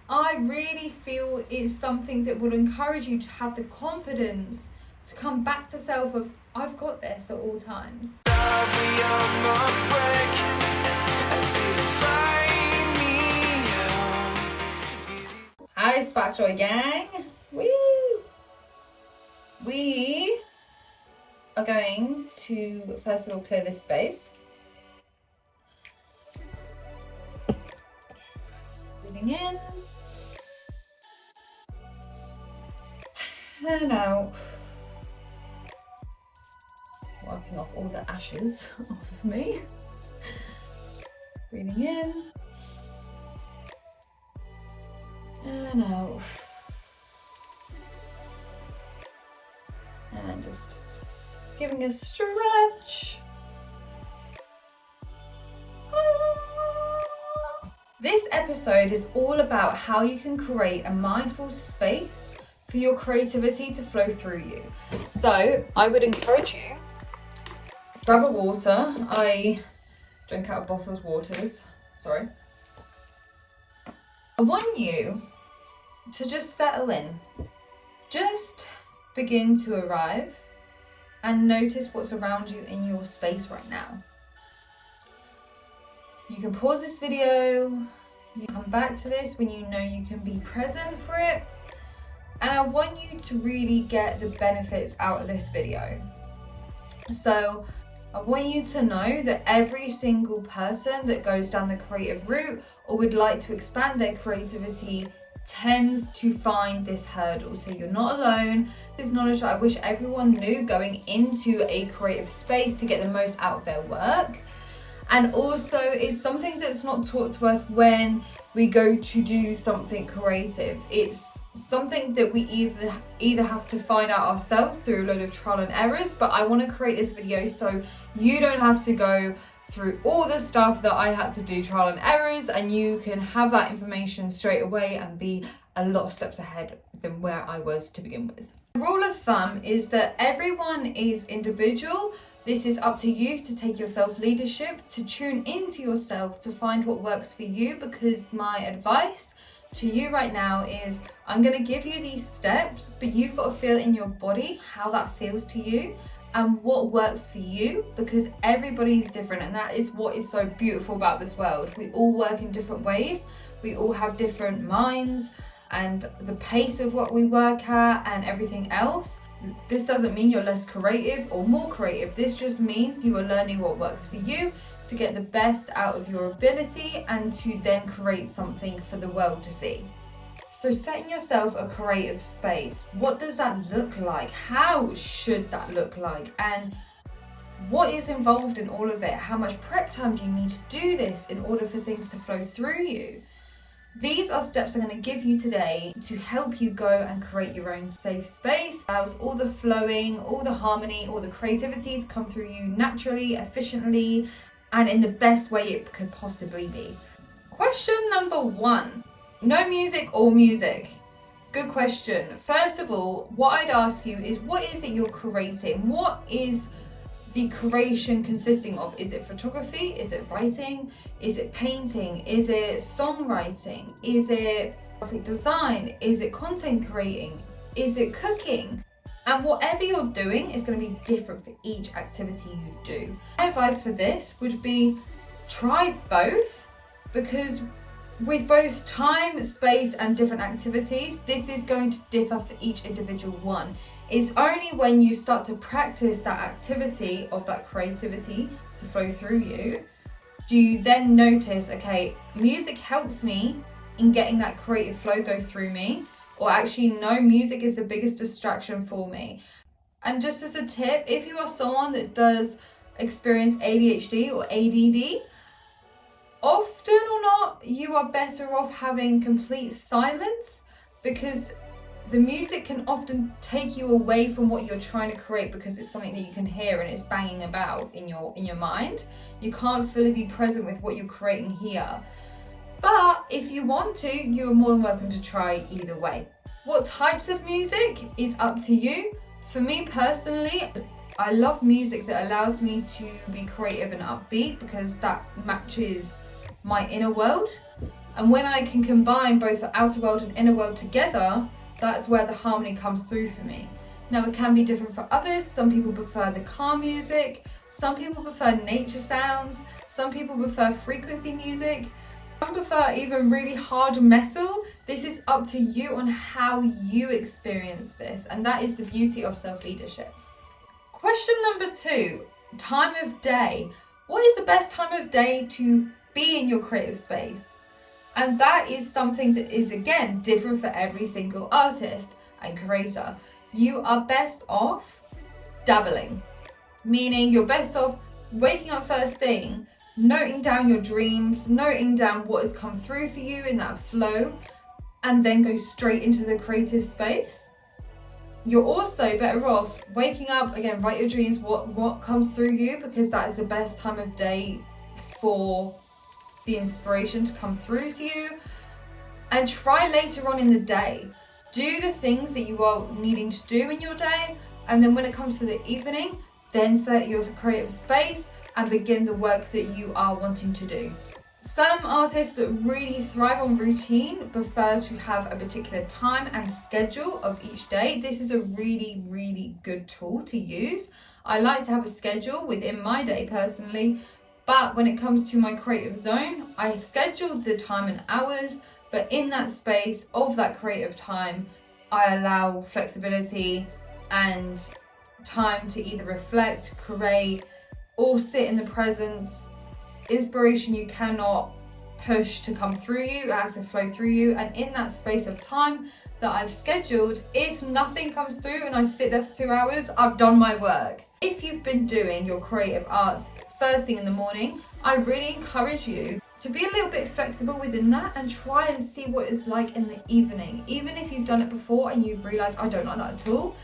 I really feel is something that will encourage you to have the confidence to come back to self of, I've got this at all times. Hi, Spark Joy Gang. Woo! We are going to first of all clear this space. Breathing in and out. Wiping off all the ashes off of me. Breathing in and out. And just giving a stretch. This episode is all about how you can create a mindful space for your creativity to flow through you. So I would encourage you, grab a water. I drink out of bottled waters, sorry. I want you to just settle in. Just begin to arrive and notice what's around you in your space right now. You can pause this video, you come back to this when you know you can be present for it. And I want you to really get the benefits out of this video. So I want you to know that every single person that goes down the creative route or would like to expand their creativity tends to find this hurdle. So you're not alone. This is knowledge that I wish everyone knew going into a creative space to get the most out of their work. And also it's something that's not taught to us when we go to do something creative. It's something that we either have to find out ourselves through a load of trial and errors, but I want to create this video so you don't have to go through all the stuff that I had to do, trial and errors, and you can have that information straight away and be a lot of steps ahead than where I was to begin with. The rule of thumb is that everyone is individual. This is up to you to take your self-leadership, to tune into yourself, to find what works for you, because my advice to you right now is I'm going to give you these steps, but you've got to feel in your body how that feels to you and what works for you, because everybody's different, and that is what is so beautiful about this world. We all work in different ways, we all have different minds and the pace of what we work at and everything else. This doesn't mean you're less creative or more creative. This just means you are learning what works for you to get the best out of your ability and to then create something for the world to see. So setting yourself a creative space, what does that look like? How should that look like? And what is involved in all of it? How much prep time do you need to do this in order for things to flow through you? These are steps I'm going to give you today to help you go and create your own safe space. Allows all the flowing, all the harmony, all the creativity to come through you naturally, efficiently, and in the best way it could possibly be. Question number 1. No music or music? Good question. First of all, what I'd ask you is, what is it you're creating? What is the creation consisting of? Is it photography? Is it writing? Is it painting? Is it songwriting? Is it graphic design? Is it content creating? Is it cooking? And whatever you're doing is going to be different for each activity you do. My advice for this would be try both, because with both time, space and different activities, this is going to differ for each individual one. It's only when you start to practice that activity of that creativity to flow through you, do you then notice, okay, music helps me in getting that creative flow go through me, or actually no, music is the biggest distraction for me. And just as a tip, if you are someone that does experience ADHD or ADD, often or not, you are better off having complete silence, because the music can often take you away from what you're trying to create, because it's something that you can hear and it's banging about in your mind. You can't fully be present with what you're creating here. But if you want to, you're more than welcome to try either way. What types of music is up to you. For me personally, I love music that allows me to be creative and upbeat, because that matches my inner world. And when I can combine both the outer world and inner world together, that's where the harmony comes through for me. Now, it can be different for others. Some people prefer the calm music. Some people prefer nature sounds. Some people prefer frequency music. Some prefer even really hard metal. This is up to you on how you experience this. And that is the beauty of self-leadership. Question number 2, time of day. What is the best time of day to be in your creative space? And that is something that is, again, different for every single artist and creator. You are best off dabbling, meaning you're best off waking up first thing, noting down your dreams, noting down what has come through for you in that flow, and then go straight into the creative space. You're also better off waking up, again, write your dreams, what comes through you, because that is the best time of day for the inspiration to come through to you. And try later on in the day. Do the things that you are needing to do in your day, and then when it comes to the evening, then set your creative space and begin the work that you are wanting to do. Some artists that really thrive on routine prefer to have a particular time and schedule of each day. This is a really, really good tool to use. I like to have a schedule within my day personally, but when it comes to my creative zone, I schedule the time and hours, but in that space of that creative time, I allow flexibility and time to either reflect, create, or sit in the presence. Inspiration you cannot push to come through you, it has to flow through you. And in that space of time that I've scheduled, if nothing comes through and I sit there for 2 hours, I've done my work. If you've been doing your creative arts first thing in the morning, I really encourage you to be a little bit flexible within that and try and see what it's like in the evening. Even if you've done it before and you've realized, I don't like that at all,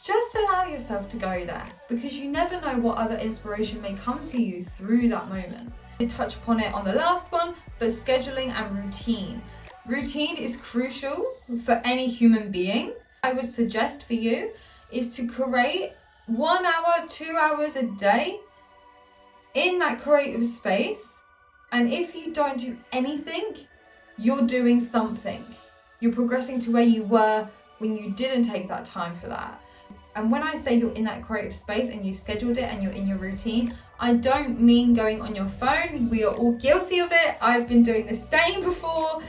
just allow yourself to go there, because you never know what other inspiration may come to you through that moment. I did touch upon it on the last one, but scheduling and routine. Routine is crucial for any human being. I would suggest for you is to create 1 hour, 2 hours a day in that creative space. And if you don't do anything, you're doing something. You're progressing to where you were when you didn't take that time for that. And when I say you're in that creative space and you scheduled it and you're in your routine, I don't mean going on your phone. We are all guilty of it. I've been doing the same before.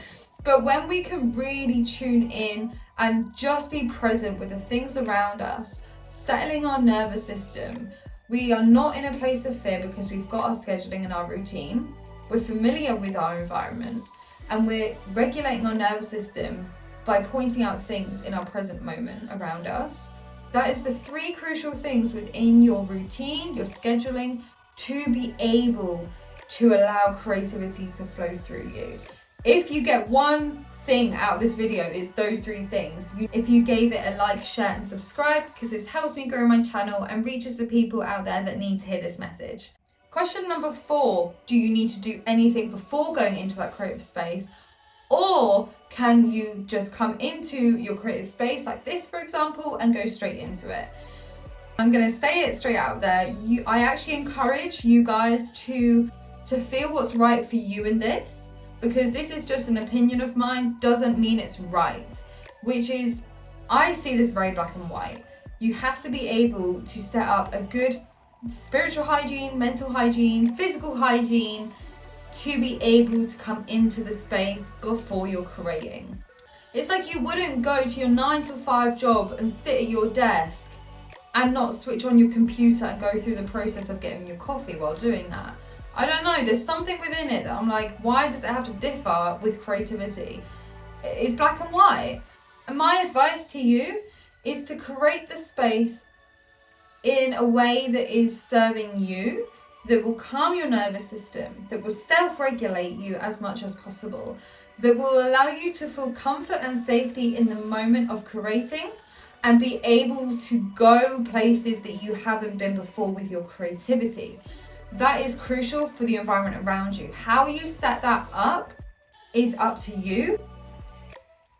But when we can really tune in and just be present with the things around us, settling our nervous system, we are not in a place of fear because we've got our scheduling and our routine. We're familiar with our environment and we're regulating our nervous system by pointing out things in our present moment around us. That is the 3 crucial things within your routine, your scheduling, to be able to allow creativity to flow through you. If you get one thing out of this video, it's those 3 things. If you gave it a like, share and subscribe, because this helps me grow my channel and reaches the people out there that need to hear this message. Question number 4, do you need to do anything before going into that creative space? Or can you just come into your creative space like this, for example, and go straight into it? I'm going to say it straight out there. I actually encourage you guys to feel what's right for you in this, because this is just an opinion of mine, doesn't mean it's right, which is, I see this very black and white. You have to be able to set up a good spiritual hygiene, mental hygiene, physical hygiene, to be able to come into the space before you're creating. It's like you wouldn't go to your 9 to 5 job and sit at your desk and not switch on your computer and go through the process of getting your coffee while doing that. I don't know, there's something within it that I'm like, why does it have to differ with creativity? It's black and white. And my advice to you is to create the space in a way that is serving you, that will calm your nervous system, that will self-regulate you as much as possible, that will allow you to feel comfort and safety in the moment of creating and be able to go places that you haven't been before with your creativity. That is crucial for the environment around you. How you set that up is up to you,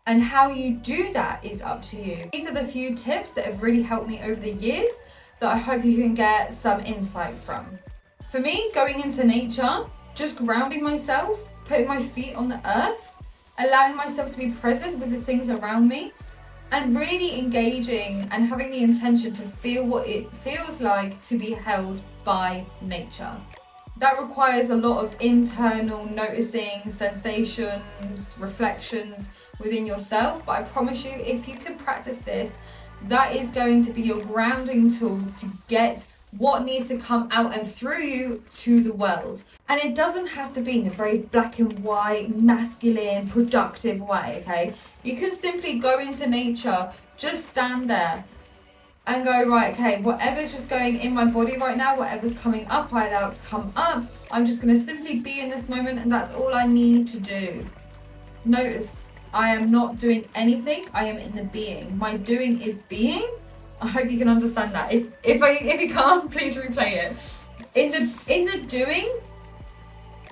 and how you do that is up to you. These are the few tips that have really helped me over the years that I hope you can get some insight from. For me, going into nature, just grounding myself putting my feet on the earth, allowing myself to be present with the things around me, and really engaging and having the intention to feel what it feels like to be held by nature. That requires a lot of internal noticing, sensations, reflections within yourself, but I promise you, if you can practice this, that is going to be your grounding tool to get what needs to come out and through you to the world. And it doesn't have to be in a very black and white, masculine, productive way, okay? You can simply go into nature, just stand there and go, right, okay, whatever's just going in my body right now, whatever's coming up, I allow it to come up. I'm just going to simply be in this moment, and that's all I need to do. Notice, I am not doing anything, I am in the being. My doing is being. I hope you can understand that. If you can't, please replay it. In the doing,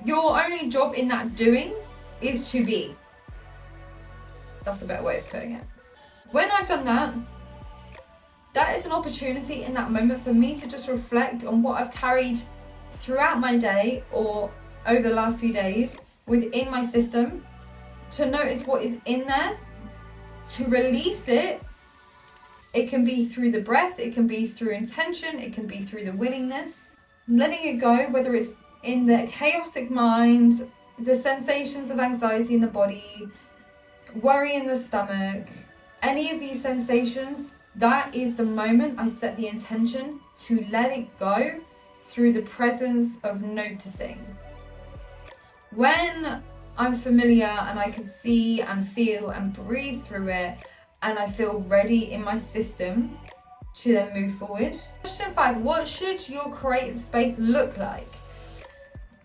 your only job in that doing is to be. That's a better way of putting it. When I've done that, that is an opportunity in that moment for me to just reflect on what I've carried throughout my day or over the last few days within my system, to notice what is in there, to release it. It can be through the breath, it can be through intention, it can be through the willingness. Letting it go, whether it's in the chaotic mind, the sensations of anxiety in the body, worry in the stomach, any of these sensations, that is the moment I set the intention to let it go through the presence of noticing. When I'm familiar and I can see and feel and breathe through it, and I feel ready in my system to then move forward. Question 5, what should your creative space look like?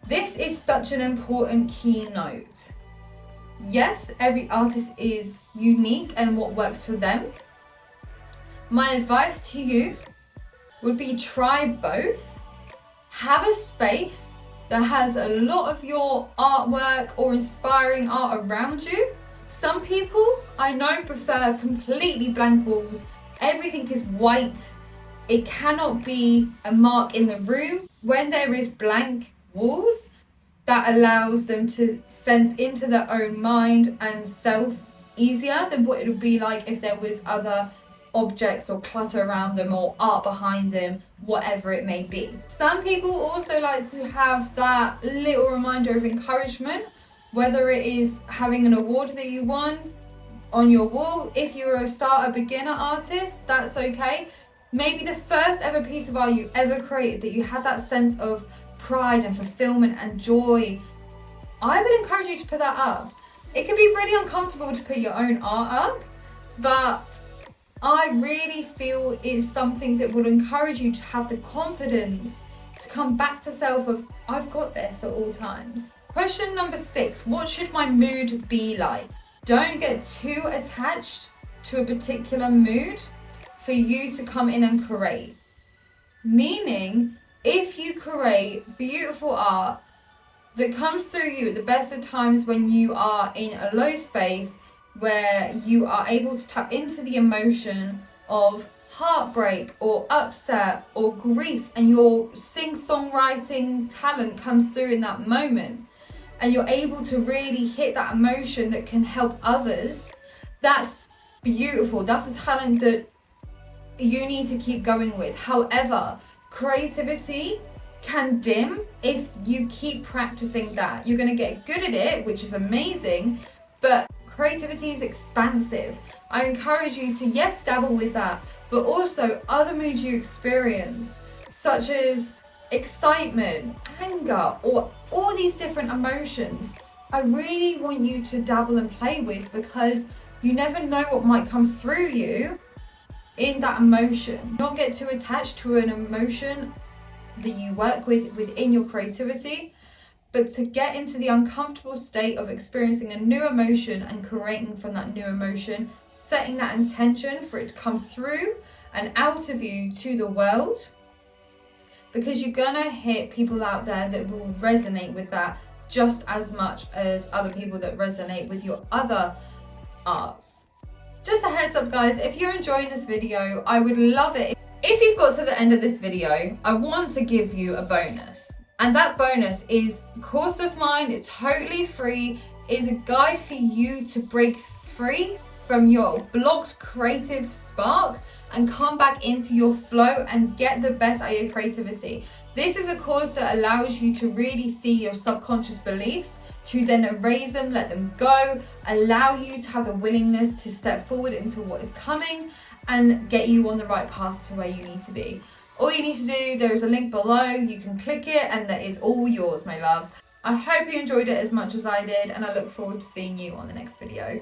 This is such an important key note. Yes, every artist is unique and what works for them. My advice to you would be try both. Have a space that has a lot of your artwork or inspiring art around you. Some people I know prefer completely blank walls. Everything is white. It cannot be a mark in the room. When there is blank walls, that allows them to sense into their own mind and self easier than what it would be like if there was other objects or clutter around them or art behind them, whatever it may be. Some people also like to have that little reminder of encouragement, whether it is having an award that you won on your wall. If you're a beginner artist, that's okay. Maybe the first ever piece of art you ever created that you had that sense of pride and fulfillment and joy. I would encourage you to put that up. It can be really uncomfortable to put your own art up, but I really feel it's something that will encourage you to have the confidence to come back to self of, I've got this at all times. Question number 6, what should my mood be like? Don't get too attached to a particular mood for you to come in and create. Meaning, if you create beautiful art that comes through you at the best of times when you are in a low space, where you are able to tap into the emotion of heartbreak or upset or grief, and your sing-songwriting talent comes through in that moment, and you're able to really hit that emotion that can help others, that's beautiful. That's a talent that you need to keep going with. However, creativity can dim if you keep practicing that. You're going to get good at it, which is amazing, but creativity is expansive. I encourage you to, yes, dabble with that, but also other moods you experience, such as excitement, anger, or all these different emotions. I really want you to dabble and play with, because you never know what might come through you in that emotion. Don't get too attached to an emotion that you work with within your creativity, but to get into the uncomfortable state of experiencing a new emotion and creating from that new emotion, setting that intention for it to come through and out of you to the world, because you're gonna hit people out there that will resonate with that just as much as other people that resonate with your other arts. Just a heads up, guys, if you're enjoying this video, I would love it if you've got to the end of this video. I want to give you a bonus. And that bonus is a course of mine. It's totally free. It's a guide for you to break free from your blocked creative spark and come back into your flow and get the best out of your creativity. This is a course that allows you to really see your subconscious beliefs, to then erase them, let them go, allow you to have the willingness to step forward into what is coming and get you on the right path to where you need to be. All you need to do, there is a link below, you can click it and that is all yours, my love. I hope you enjoyed it as much as I did, and I look forward to seeing you on the next video.